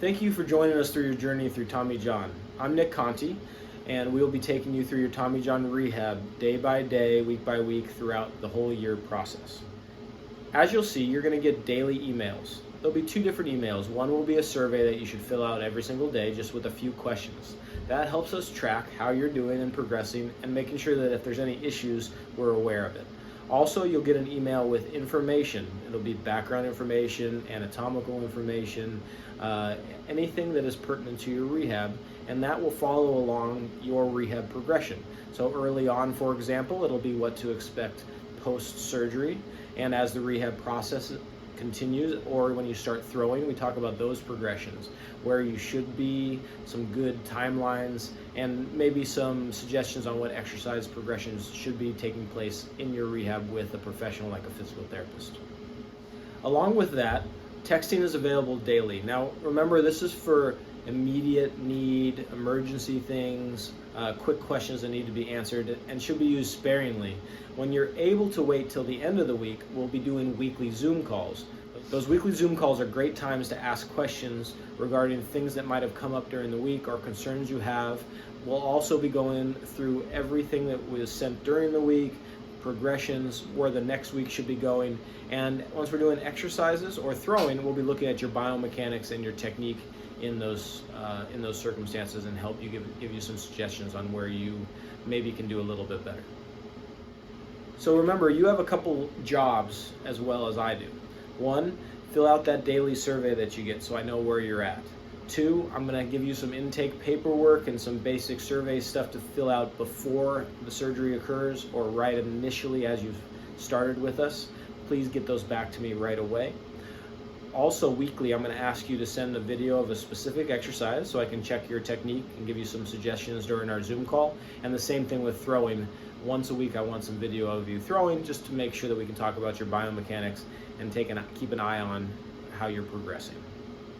Thank you for joining us through your journey through Tommy John. I'm Nick Conti, and we'll be taking you through your Tommy John rehab day by day, week by week, throughout the whole year process. As you'll see, you're going to get daily emails. There'll be two different emails. One will be a survey that you should fill out every single day, just with a few questions. That helps us track how you're doing and progressing, and making sure that if there's any issues, we're aware of it. Also, you'll get an email with information. It'll be background information, anatomical information, anything that is pertinent to your rehab, and that will follow along your rehab progression. So early on, for example, it'll be what to expect post-surgery, and as the rehab process continues, or when you start throwing, we talk about those progressions, where you should be, some good timelines, and maybe some suggestions on what exercise progressions should be taking place in your rehab with a professional like a physical therapist. Along with that, texting is available daily. Now remember, this is for immediate need, emergency things, quick questions that need to be answered, and should be used sparingly. When you're able to wait till the end of the week, we'll be doing weekly Zoom calls. Those weekly Zoom calls are great times to ask questions regarding things that might have come up during the week or concerns you have. We'll also be going through everything that was sent during the week, progressions, where the next week should be going, and once we're doing exercises or throwing, we'll be looking at your biomechanics and your technique in those circumstances, and help you give you some suggestions on where you maybe can do a little bit better. So remember, you have a couple jobs as well as I do. One, fill out that daily survey that you get so I know where you're at. Two, I'm going to give you some intake paperwork and some basic survey stuff to fill out before the surgery occurs, or right initially as you've started with us. Please get those back to me right away. Also, weekly, I'm going to ask you to send a video of a specific exercise so I can check your technique and give you some suggestions during our Zoom call. And the same thing with throwing. Once a week, I want some video of you throwing, just to make sure that we can talk about your biomechanics and keep an eye on how you're progressing.